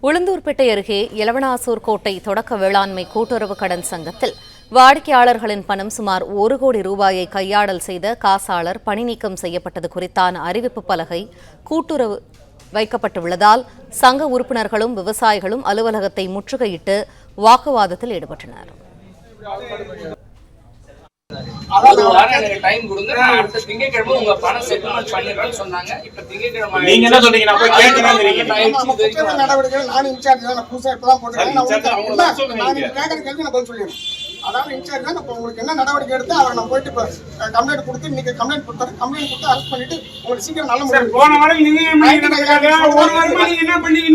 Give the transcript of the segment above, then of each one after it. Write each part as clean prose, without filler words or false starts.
உளுந்தூர்பேட்டை அருகே எலவனாசூர் கோட்டை தொடக்க வேளாண்மை கூட்டுறவு கடன் சங்கத்தில் வாடிக்கையாளர்களின் பணம் சுமார் 1 கோடி ரூபாயை கையாடல் செய்த காசாளர் பணிநீக்கம் செய்யப்பட்டது குறித்தான அறிவிப்பு பலகை கூட்டுறவு வைக்கப்பட்டுள்ளதால் சங்க உறுப்பினர்களும் விவசாயிகளும் அலுவலகத்தை முற்றுகையிட்டு வாக்குவாதத்தில் ஈடுபட்டனர். ஒரு வாரம் எனக்கு டைம் கொடுங்க, நான் அடுத்த திங்கட்கிழமை உங்க பணம் செட்டில்மெண்ட் பண்ணிடுறேன்னு சொன்னாங்க. இப்ப திங்கட்கிழமை நீங்க என்ன சொல்றீங்க? நான் போய் கேக்குறேங்கறீங்க. நடவடிக்கை நான் இன்சார்ஜ் தான், நான் புதுசா இப்பதான் போட்டுறேன். நான் கேக்குற கேள்வி நான் பதில் சொல்லிடுறேன். அதாவது இன்சார்ஜ் தான். இப்போ உங்களுக்கு என்ன நடவடிக்கை எடுத்து அவரை நான் போயிட்டு இப்போ கம்ப்ளைண்ட் கொடுத்து இன்னைக்கு கம்ப்ளைண்ட் கொடுத்தாரு. கம்ப்ளைண்ட் கொடுத்து அரெஸ்ட் பண்ணிட்டு உங்களுக்கு சீக்கிரம் நல்ல முடியும். போன வாரம் நீங்க ஒரு வாரமா நீங்க என்ன பண்ணீங்க?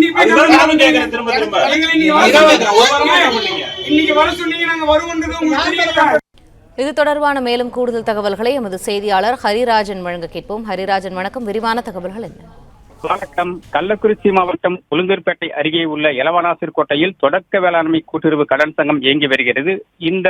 இன்னைக்கு வர சொன்னீங்க, நாங்க வருவோம்ன்றது உங்களுக்கு தெரியல. இது தொடர்பான மேலும் கூடுதல் தகவல்களை எமது செய்தியாளர் ஹரிராஜன் வழங்க கேட்போம். ஹரிராஜன், வணக்கம். விரிவான தகவல்கள் என்ன? வணக்கம். கள்ளக்குறிச்சி மாவட்டம் உளுந்தூர்பேட்டை அருகே உள்ள எலவனாசூர் கோட்டையில் தொடக்க வேளாண்மை கூட்டுறவு கடன் சங்கம் இயங்கி வருகிறது. இந்த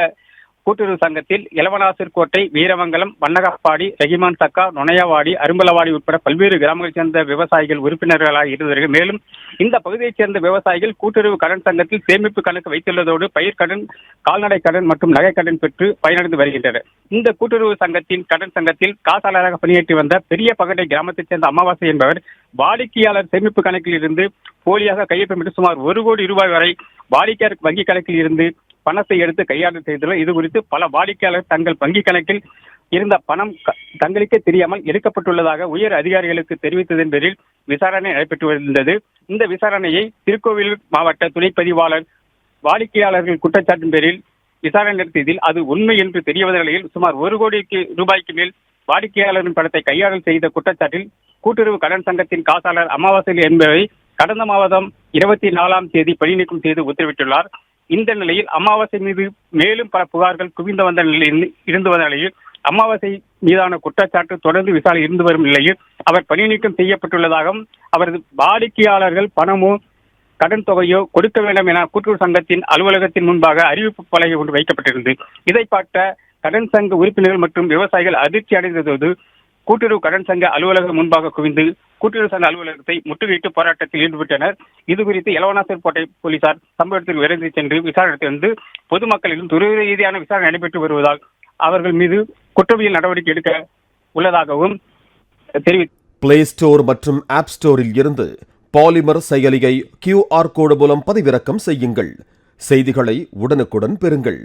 கூட்டுறவு சங்கத்தில் எலவனாசூர் கோட்டை, வீரமங்கலம், வண்ணகப்பாடி, ரஹிமான் தக்கா, நொனையவாடி, அரும்பலவாடி உட்பட பல்வேறு கிராமங்களைச் சேர்ந்த விவசாயிகள் உறுப்பினர்களாக இருந்தவர்கள். மேலும் இந்த பகுதியைச் சேர்ந்த விவசாயிகள் கூட்டுறவு கடன் சங்கத்தில் சேமிப்பு கணக்கு வைத்துள்ளதோடு பயிர்க்கடன், கால்நடை கடன் மற்றும் நகைக்கடன் பெற்று பயனடைந்து வருகின்றனர். இந்த கூட்டுறவு சங்கத்தின் கடன் சங்கத்தில் காசாளராக பணியாற்றி வந்த பெரிய பகடை கிராமத்தைச் சேர்ந்த அமாவாசை என்பவர் வாடிக்கையாளர் சேமிப்பு கணக்கில் இருந்து போலியாக கையொப்பமிட்டு சுமார் 1 கோடி ரூபாய் வரை வாடிக்கையாளர் வங்கி கணக்கில் இருந்து பணத்தை எடுத்து கையாடல் செய்துள்ளனர். இது குறித்து பல வாடிக்கையாளர் தங்கள் வங்கி கணக்கில் இருந்த பணம் தங்களுக்கே தெரியாமல் எடுக்கப்பட்டுள்ளதாக உயர் அதிகாரிகளுக்கு தெரிவித்ததன் பேரில் விசாரணை நடைபெற்று வந்தது. இந்த விசாரணையை திருக்கோவிலூர் மாவட்ட துணைப்பதிவாளர் வாடிக்கையாளர்கள் குற்றச்சாட்டின் பேரில் விசாரணை நடத்தியதில் அது உண்மை என்று தெரிய வந்த நிலையில் சுமார் 1 கோடி ரூபாய்க்கு மேல் வாடிக்கையாளரின் பணத்தை கையாடல் செய்த குற்றச்சாட்டில் கூட்டுறவு கடன் சங்கத்தின் காசாளர் அமாவாசை என்பவரை கடந்த மாதம் 24ஆம் தேதி பணிநீக்கம் செய்து உத்தரவிட்டுள்ளார். இந்த நிலையில் அமாவாசை மீது மேலும் பல புகார்கள் குவிந்து வந்த நிலையில் அமாவாசை மீதான குற்றச்சாட்டு தொடர்ந்து விசாரணை இருந்து வரும் நிலையில் அவர் பணிநீக்கம் செய்யப்பட்டுள்ளதாகவும் அவரது வாடிக்கையாளர்கள் பணமோ கடன் தொகையோ கொடுக்க வேண்டும் என கூட்டுறவு சங்கத்தின் அலுவலகத்தின் முன்பாக அறிவிப்பு பலகை ஒன்று வைக்கப்பட்டிருந்தது. இதை பார்த்த கடன் சங்க உறுப்பினர்கள் மற்றும் விவசாயிகள் அதிர்ச்சி அடைந்ததோடு கூட்டுறவு கடன் சங்க அலுவலகம் முன்பாக குவிந்து கூட்டுறவு சங்க அலுவலகத்தை முற்றுகையிட்டு போராட்டத்தில் ஈடுபட்டனர். இதுகுறித்து எலவனாசூர் கோட்டை போலீசார் சம்பவத்தில் விரைந்து சென்று விசாரணை வந்து பொதுமக்களிடம் துறை ரீதியான விசாரணை நடைபெற்று வருவதால் அவர்கள் மீது குற்றவியல் நடவடிக்கை எடுக்க உள்ளதாகவும் தெரிவித்தார். பிளே ஸ்டோர் மற்றும் ஆப் ஸ்டோரில் இருந்து பாலிமர் செயலியை QR கோடு மூலம் பதிவிறக்கம் செய்யுங்கள். செய்திகளை உடனுக்குடன் பெறுங்கள்.